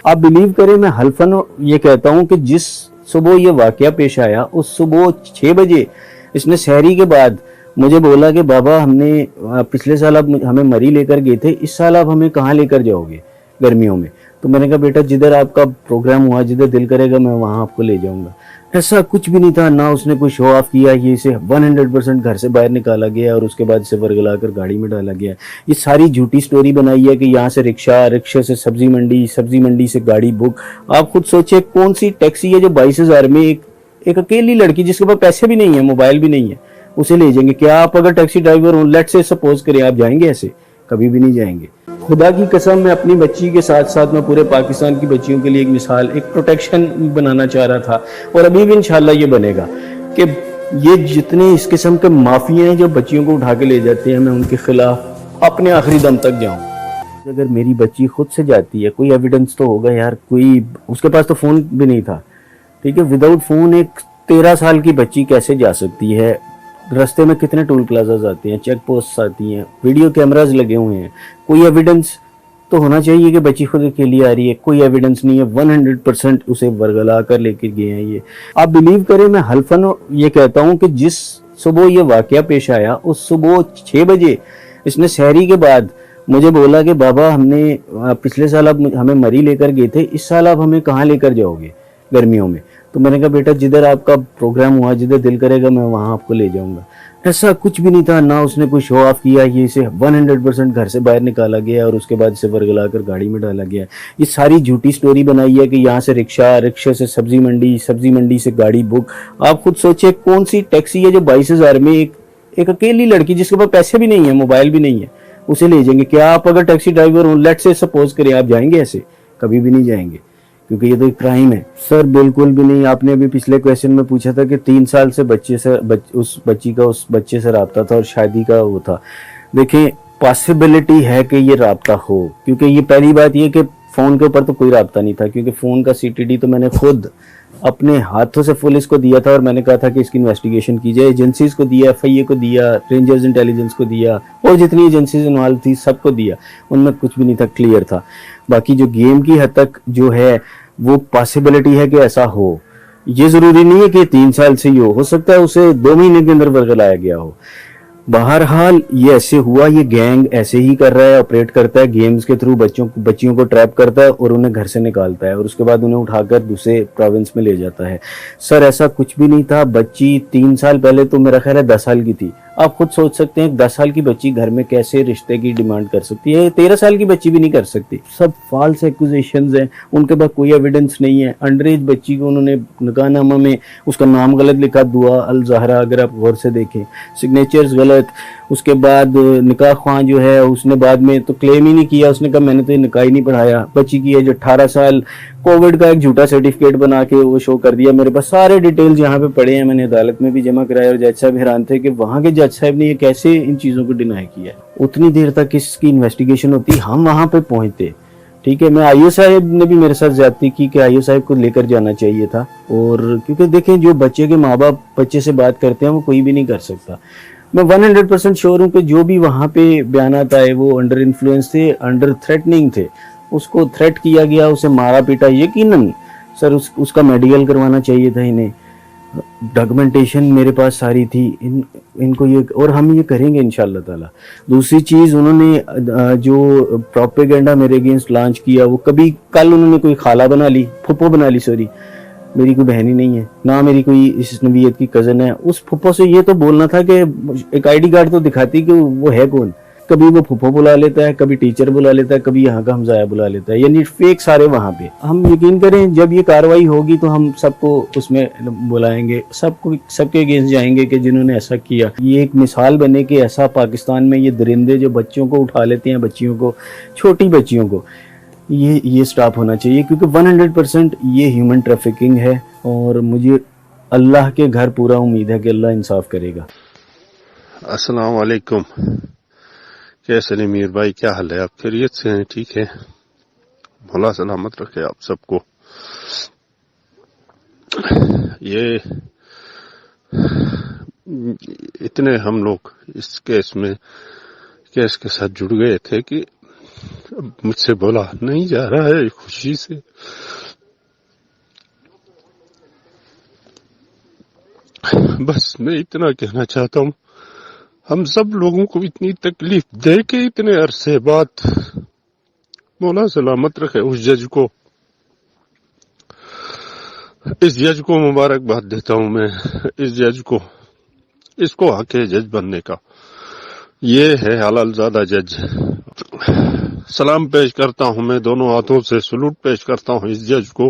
آپ بلیو کریں میں حلفاً یہ کہتا ہوں کہ جس صبح یہ واقعہ پیش آیا اس صبح 6 بجے اس نے سحری کے بعد مجھے بولا کہ بابا ہم نے پچھلے سال آپ ہمیں مری لے کر گئے تھے، اس سال آپ ہمیں کہاں لے کر جاؤ گے گرمیوں میں؟ تو میں نے کہا بیٹا جدھر آپ کا پروگرام ہوا، جدھر دل کرے گا میں وہاں آپ کو لے جاؤں گا۔ ایسا کچھ بھی نہیں تھا، نہ اس نے کوئی شو آف کیا، یہ اسے 100% گھر سے باہر نکالا گیا اور اس کے بعد اسے ورگلا کر گاڑی میں ڈالا گیا۔ یہ ساری جھوٹی سٹوری بنائی ہے کہ یہاں سے رکشہ سے سبزی منڈی سے گاڑی بک۔ آپ خود سوچیں کون سی ٹیکسی ہے جو 22,000 میں ایک اکیلی لڑکی جس کے پاس پیسے بھی نہیں ہے، موبائل بھی نہیں ہے، اسے لے جائیں گے؟ کیا آپ اگر ٹیکسی ڈرائیور ہوں، لیٹ سے سپوز کریں، آپ جائیں گے ایسے؟ کبھی بھی نہیں جائیں گے۔ خدا کی قسم میں اپنی بچی کے ساتھ ساتھ میں پورے پاکستان کی بچیوں کے لیے ایک مثال، ایک پروٹیکشن بنانا چاہ رہا تھا، اور ابھی بھی انشاءاللہ یہ بنے گا کہ یہ جتنے اس قسم کے مافیا ہیں جو بچیوں کو اٹھا کے لے جاتے ہیں، میں ان کے خلاف اپنے آخری دم تک جاؤں۔ اگر میری بچی خود سے جاتی ہے، کوئی ایویڈنس تو ہوگا یار، کوئی اس کے پاس تو فون بھی نہیں تھا، ٹھیک ہے، وداؤٹ فون ایک 13 سال کی بچی کیسے جا سکتی ہے؟ رستے میں کتنے ٹول پلازاز آتے ہیں، چیک پوسٹ آتی ہیں، ویڈیو کیمراز لگے ہوئے ہیں، کوئی ایویڈنس تو ہونا چاہیے کہ بچی خود اکیلی آ رہی ہے۔ کوئی ایویڈنس نہیں ہے، 100% اسے ورگلا کر لے کے گئے ہیں یہ۔ آپ بلیو کریں میں حلفاً یہ کہتا ہوں کہ جس صبح یہ واقعہ پیش آیا اس صبح 6 بجے اس نے سحری کے بعد مجھے بولا کہ بابا ہم نے پچھلے سال آپ ہمیں مری لے کر گئے تھے، اس سال آپ ہمیں کہاں لے کر جاؤ گے گرمیوں میں؟ تو میں نے کہا بیٹا جدھر آپ کا پروگرام ہوا، جدھر دل کرے گا میں وہاں آپ کو لے جاؤں گا۔ ایسا کچھ بھی نہیں تھا، نہ اس نے کوئی شو آف کیا، یہ اسے 100% گھر سے باہر نکالا گیا اور اس کے بعد اسے ورگلا کر گاڑی میں ڈالا گیا۔ یہ ساری جھوٹی سٹوری بنائی ہے کہ یہاں سے رکشہ سے سبزی منڈی سے گاڑی بک۔ آپ خود سوچیں کون سی ٹیکسی ہے جو 22,000 میں ایک اکیلی لڑکی جس کے پاس پیسے بھی نہیں ہے، موبائل بھی نہیں ہے، اسے لے جائیں گے؟ کیا آپ اگر ٹیکسی ڈرائیور ہوں، لیٹ سے سپوز کریں، آپ جائیں گے ایسے؟ کبھی بھی نہیں جائیں گے، کیونکہ یہ تو ایک کرائم ہے۔ سر بالکل بھی نہیں۔ آپ نے ابھی پچھلے کویسچن میں پوچھا تھا کہ 3 سال سے اس بچے سے رابطہ تھا اور شادی کا وہ تھا۔ دیکھیں پاسبلٹی ہے کہ یہ رابطہ ہو، کیونکہ یہ پہلی بات یہ کہ فون کے اوپر تو کوئی رابطہ نہیں تھا، کیونکہ فون کا CTD تو میں نے خود اپنے ہاتھوں سے پولیس کو دیا تھا، اور میں نے کہا تھا کہ اس کی انویسٹیگیشن کی جائے، ایجنسیز کو دیا، FIA کو دیا، رینجرز انٹیلیجنس کو دیا، اور جتنی ایجنسیز انوالو تھی سب کو دیا، ان میں کچھ بھی نہیں تھا، کلیئر تھا۔ باقی جو گیم کی حد تک جو ہے وہ پاسبلٹی ہے کہ ایسا ہو، یہ ضروری نہیں ہے کہ 3 سال سے ہی ہو سکتا ہے اسے 2 مہینے کے اندر ورگلایا گیا ہو۔ بہرحال یہ ایسے ہوا، یہ گینگ ایسے ہی کر رہا ہے، آپریٹ کرتا ہے گیمز کے تھرو، بچیوں کو ٹریپ کرتا ہے اور انہیں گھر سے نکالتا ہے، اور اس کے بعد انہیں اٹھا کر دوسرے پروونس میں لے جاتا ہے۔ سر ایسا کچھ بھی نہیں تھا، بچی 3 سال پہلے تو میرا خیال ہے 10 سال کی تھی۔ آپ خود سوچ سکتے ہیں 10 سال کی بچی گھر میں کیسے رشتے کی ڈیمانڈ کر سکتی ہے؟ 13 سال کی بچی بھی نہیں کر سکتی۔ سب فالس ایکوزیشنز ہیں، ان کے پاس کوئی ایویڈنس نہیں ہے۔ انڈر ایج بچی کو انہوں نے نکاح نامہ میں اس کا نام غلط لکھا، دعا الزہرا، اگر آپ غور سے دیکھیں، سگنیچرز غلط۔ اس کے بعد نکاح خواہاں جو ہے اس نے بعد میں تو کلیم ہی نہیں کیا، اس نے کہا میں نے تو یہ نکاح ہی نہیں پڑھایا۔ بچی کی ایج 18 سال، کووڈ کا ایک جھوٹا سرٹیفکیٹ بنا کے وہ شو کر دیا۔ میرے پاس سارے ڈیٹیلز یہاں پہ پڑے ہیں، میں نے عدالت میں بھی جمع کرایا، اور جج صاحب حیران تھے کہ وہاں کے جج صاحب نے یہ کیسے ان چیزوں کو ڈینائی کیا ہے۔ اتنی دیر تک اس کی انویسٹیگیشن ہوتی، ہم وہاں پہ پہنچتے، ٹھیک ہے۔ میں IO صاحب نے بھی میرے ساتھ زیادتی کی کہ IO صاحب کو لے کر جانا چاہیے تھا، اور کیونکہ دیکھیں جو بچے کے ماں باپ بچے سے بات کرتے ہیں وہ کوئی بھی نہیں کر سکتا۔ میں 100% شیور ہوں کہ جو بھی وہاں پہ بیانات آئے وہ انڈر انفلوئنس تھے، انڈر تھریٹننگ تھے، اس کو تھریٹ کیا گیا، اسے مارا پیٹا۔ یقیناً سر اس کا میڈیکل کروانا چاہیے تھا، انہیں ڈاکومنٹیشن میرے پاس ساری تھی، ان کو یہ، اور ہم یہ کریں گے انشاءاللہ تعالی۔ دوسری چیز، انہوں نے جو پروپیگنڈا میرے اگینسٹ لانچ کیا، وہ کبھی کل انہوں نے کوئی خالہ بنا لی، پھپھو بنا لی، سوری، میری کوئی بہن ہی نہیں ہے، نہ میری کوئی اس نویت کی کزن ہے۔ اس پھپھو سے یہ تو بولنا تھا کہ ایک ID کارڈ تو دکھاتی کہ وہ ہے کون۔ کبھی وہ پھپھو بلا لیتا ہے، کبھی ٹیچر بلا لیتا ہے، کبھی یہاں کا ہمسایہ بلا لیتا ہے، یعنی فیک سارے وہاں پہ۔ ہم یقین کریں جب یہ کاروائی ہوگی تو ہم سب کو اس میں بلائیں گے، سب کے اگینسٹ جائیں گے کہ جنہوں نے ایسا کیا۔ یہ ایک مثال بنے کہ ایسا پاکستان میں یہ درندے جو بچوں کو اٹھا لیتے ہیں، بچیوں کو، چھوٹی بچیوں کو، یہ سٹاپ ہونا چاہیے، کیونکہ 100% یہ ہیومن ٹریفکنگ ہے، اور مجھے اللہ کے گھر پورا امید ہے کہ اللہ انصاف کرے گا۔ السلام علیکم، کیسے ہیں میر بھائی؟ کیا حال ہے؟ آپ خیریت سے ہیں؟ ٹھیک ہے، مولا سلامت رکھے آپ سب کو۔ یہ اتنے ہم لوگ اس کیس کے ساتھ جڑ گئے تھے کہ مجھ سے بولا نہیں جا رہا ہے خوشی سے. بس میں اتنا کہنا چاہتا ہوں، ہم سب لوگوں کو اتنی تکلیف دے کے اتنے عرصے بعد مولا سلامت رکھے اس جج کو. اس جج کو مبارکباد دیتا ہوں میں. اس جج کو، اس کو حق ہے جج بننے کا. یہ ہے حلال زادہ جج. سلام پیش کرتا ہوں میں، دونوں ہاتھوں سے سلوٹ پیش کرتا ہوں اس جج کو،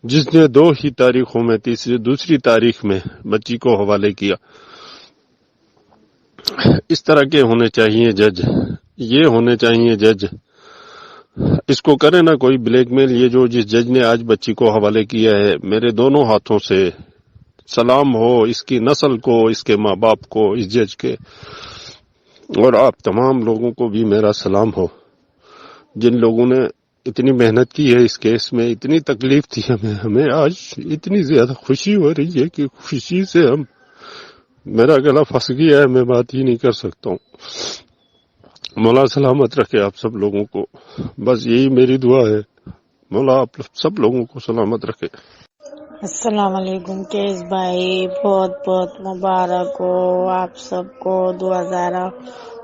جس نے 2 ہی تاریخوں میں دوسری تاریخ میں بچی کو حوالے کیا. اس طرح کے ہونے چاہیے جج، یہ ہونے چاہیے جج. اس کو کرے نا کوئی بلیک میل. یہ جو جس جج نے آج بچی کو حوالے کیا ہے، میرے دونوں ہاتھوں سے سلام ہو اس کی نسل کو، اس کے ماں باپ کو، اس جج کے، اور آپ تمام لوگوں کو بھی میرا سلام ہو، جن لوگوں نے اتنی محنت کی ہے اس کیس میں. اتنی تکلیف تھی ہمیں آج اتنی زیادہ خوشی ہو رہی ہے کہ خوشی سے میرا گلا پھنس گیا ہے، میں بات ہی نہیں کر سکتا ہوں. مولا سلامت رکھے آپ سب لوگوں کو، بس یہی میری دعا ہے. مولا آپ سب لوگوں کو سلامت رکھے. السلام علیکم کیس بھائی، بہت بہت مبارک ہو آپ سب کو. 2000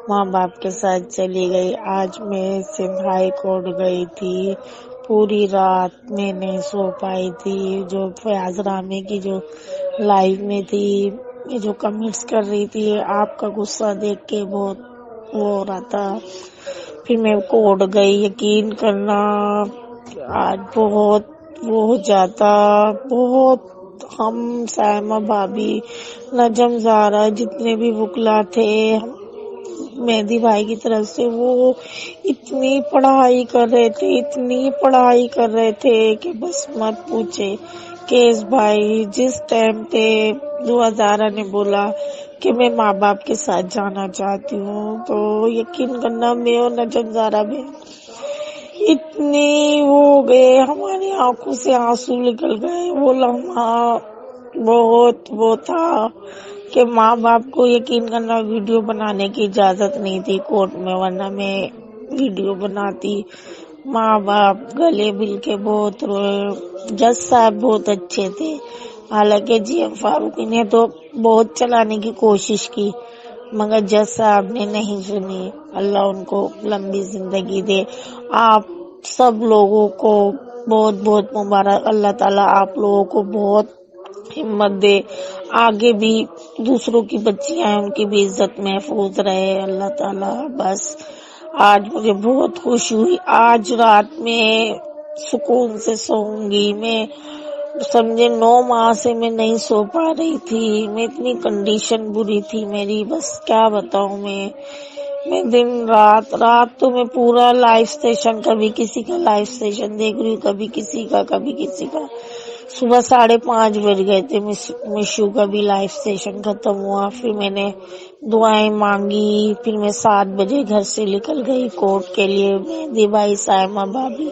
ماں باپ کے ساتھ چلی گئی. آج میں سندھ ہائی کورٹ گئی تھی، پوری رات میں نہیں سو پائی تھی. جو فیاض رامی کی جو لائف میں تھی، یہ جو کمنٹس کر رہی تھی، آپ کا غصہ دیکھ کے بہت وہ ہو رہا تھا. پھر میں کورٹ گئی. یقین کرنا آج بہت وہ ہو جاتا، بہت. ہم سائمہ بھابی، نجم زارا، جتنے بھی وکلا تھے مہدی بھائی کی طرف سے، وہ اتنی پڑھائی کر رہے تھے، اتنی پڑھائی کر رہے تھے کہ بس مت پوچھے. کیس بھائی جس ٹائم پہ 2000 نے بولا کہ میں ماں باپ کے ساتھ جانا چاہتی ہوں، تو یقین کرنا میں اور نجم زارا بھی اتنے وہ گئے، ہماری آنکھوں سے آنسو نکل گئے. وہ لمحہ بہت وہ تھا کہ ماں باپ کو یقین کرنا ویڈیو بنانے کی اجازت نہیں تھی کورٹ میں، ورنہ میں ویڈیو بناتی. ماں باپ گلے مل کے بہت روئے. جج صاحب بہت اچھے تھے، حالانکہ جی ایم فاروقی نے تو بہت چلانے کی کوشش کی، مگر جج صاحب نے نہیں سنی. اللہ ان کو لمبی زندگی دے. آپ سب لوگوں کو بہت بہت مبارک. اللہ تعالیٰ آپ لوگوں کو بہت ہمت دے، آگے بھی دوسروں کی بچیاں ہیں ان کی بھی عزت محفوظ رہے اللہ تعالیٰ. بس آج مجھے بہت خوشی ہوئی. آج رات میں سکون سے سوؤں گی. میں سمجھے 9 ماہ سے میں نہیں سو پا رہی تھی. میں اتنی کنڈیشن بری تھی میری، بس کیا بتاؤں. میں دن رات تو میں پورا لائف اسٹیشن، کبھی کسی کا لائف اسٹیشن دیکھ رہی ہوں، کبھی کسی کا کبھی کسی کا. صبح 5:30 بج گئے تھے، مشو کا بھی لائف اسٹیشن ختم ہوا. پھر میں نے دعائیں مانگی. پھر میں 7 بجے گھر سے نکل گئی کورٹ کے لیے. مہدی بھائی، سائمہ بھابی،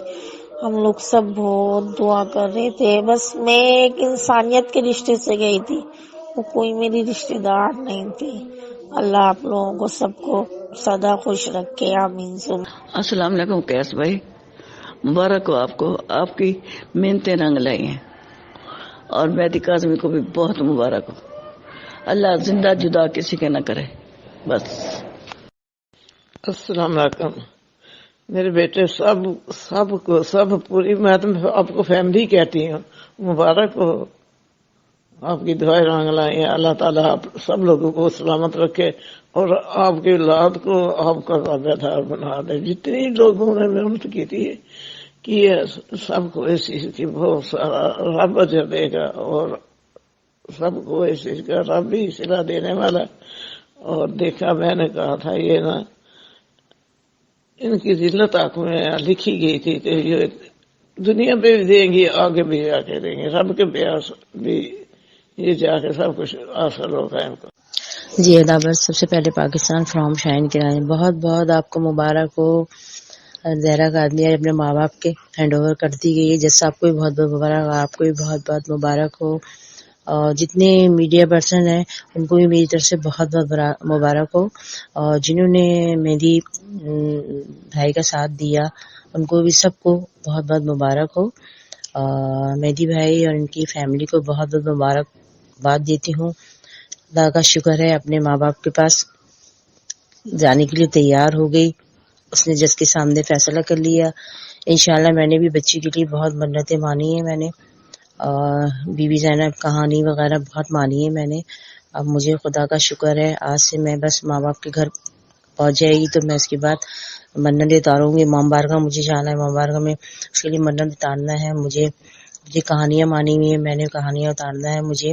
ہم لوگ سب بہت دعا کر رہے تھے. بس میں ایک انسانیت کے رشتے سے گئی تھی، وہ کوئی میری رشتہ دار نہیں تھی. اللہ آپ لوگوں کو سب کو سدا خوش رکھے، آمین. السلام علیکم کیس بھائی، مبارک ہو آپ کو. آپ کی محنتیں رنگ لائی ہیں، اور مہدی کاظمی کو بھی بہت مبارک ہو. اللہ زندہ جدا کسی کے نہ کرے. بس السلام علیکم. میرے بیٹے سب پوری، میں تو آپ کو فیملی کہتی ہوں. مبارک ہو، آپ کی دعائیں رنگ لائیں. اللہ تعالیٰ آپ سب لوگوں کو سلامت رکھے، اور آپ کی اولاد کو آپ کا تابعدار بنا دے. جتنی لوگوں نے محنت کی تھی کہ سب کو اس چیز کی بہت سارا رب اجر دے گا، اور سب کو اس چیز کا رب ہی صلہ دینے والا. اور دیکھا، میں نے کہا تھا یہ نا ان کی ذلت آنکھ میں لکھی گئی تھی کہ یہ دنیا پہ بھی دیں گی، آگے بھی جا کے دیں گے. رب کے پیاس بھی یہ جا کے سب کچھ حاصل ہوگا ان کو. جی ادابر، سب سے پہلے پاکستان فرام شاہین کی رانی بہت بہت آپ کو مبارک ہو. زہرا قادری اپنے ماں باپ کے ہینڈ اوور کر دی گئی ہے. جیسا آپ کو بھی بہت بہت مبارک ہو، آپ کو بھی بہت بہت مبارک ہو. جتنے میڈیا پرسن ہیں ان کو بھی میری طرف سے بہت بہت مبارک ہو، اور جنہوں نے مہدی بھائی کا ساتھ دیا ان کو بھی سب کو بہت بہت مبارک ہو۔ مہدی بھائی اور ان کی فیملی کو بہت بہت مبارکباد دیتی ہوں۔ اللہ کا شکر ہے اپنے ماں باپ کے پاس جانے کے لیے تیار ہو گئی، اس نے جج کے سامنے فیصلہ کر لیا۔ انشاءاللہ میں نے بھی بچی کے لیے بہت منتیں مانی ہیں، میں نے بی بی زینب کہانی وغیرہ بہت مانی ہے میں نے۔ اب مجھے خدا کا شکر ہے آج سے میں بس ماں باپ کے گھر پہنچ جائے گی تو میں اس کے بعد منت اتاروں گی۔ امام بارگاہ مجھے جانا ہے، امام بارگاہ میں اس کے لیے منت اتارنا ہے مجھے کہانیاں مانی ہوئی ہیں، میں نے کہانیاں اتارنا ہے مجھے،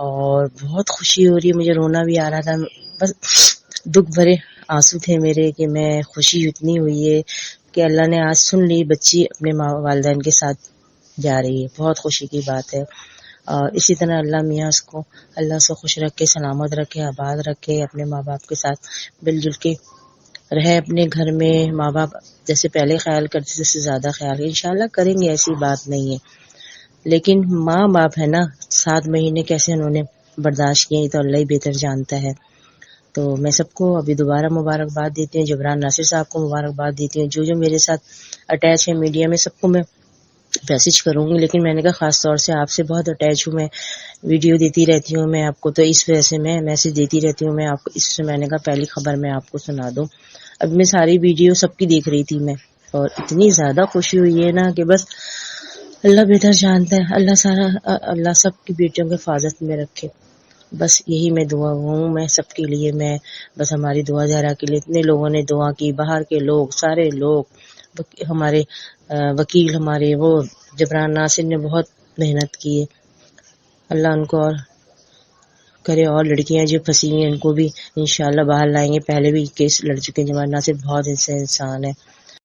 اور بہت خوشی ہو رہی ہے، مجھے رونا بھی آ رہا تھا، بس دکھ بھرے آنسو تھے میرے کہ میں خوشی اتنی ہوئی ہے کہ اللہ نے آج سن لی، بچی اپنے والدین کے ساتھ جا رہی ہے، بہت خوشی کی بات ہے۔ اور اسی طرح اللہ میاں اس کو اللہ سے خوش رکھے، سلامت رکھے، آباد رکھے، اپنے ماں باپ کے ساتھ مل جل کے رہے، اپنے گھر میں ماں باپ جیسے پہلے خیال کرتے تھے اس سے زیادہ خیال انشاءاللہ کریں گے، ایسی بات نہیں ہے، لیکن ماں باپ ہے نا 7 مہینے کیسے انہوں نے برداشت کیے یہ تو اللہ ہی بہتر جانتا ہے۔ تو میں سب کو ابھی دوبارہ مبارکباد دیتی ہوں، جبران ناصر صاحب کو مبارکباد دیتی ہوں، جو میرے ساتھ اٹیچ ہے میڈیا میں، سب کو میں میسج کروں گی، لیکن میں نے کہا خاص طور سے آپ سے بہت اٹیچ ہوں، میں ویڈیو دیتی رہتی ہوں میں آپ کو، تو اس وجہ سے میں میسج دیتی رہتی ہوں میں آپ کو، اس سے میں نے کہا پہلی خبر میں آپ کو سنا دوں۔ اب میں ساری ویڈیو سب کی دیکھ رہی تھی میں، اور اتنی زیادہ خوشی ہوئی ہے نا کہ بس اللہ بہتر جانتا ہے، اللہ سب کی بیٹیوں کو حفاظت میں رکھے، بس یہی میں دعا ہوں میں سب کے لیے، میں بس ہماری دعا زہرا کے لیے اتنے لوگوں نے دعا کی، باہر کے لوگ سارے لوگ، ہمارے وکیل ہمارے وہ جبران ناصر نے بہت محنت کی ہے، اللہ ان کو اور کرے، اور لڑکیاں جو پھنسی ہیں ان کو بھی انشاءاللہ باہر لائیں گے، پہلے بھی کیس لڑ چکے ہیں، جبران ناصر بہت انسان ہے۔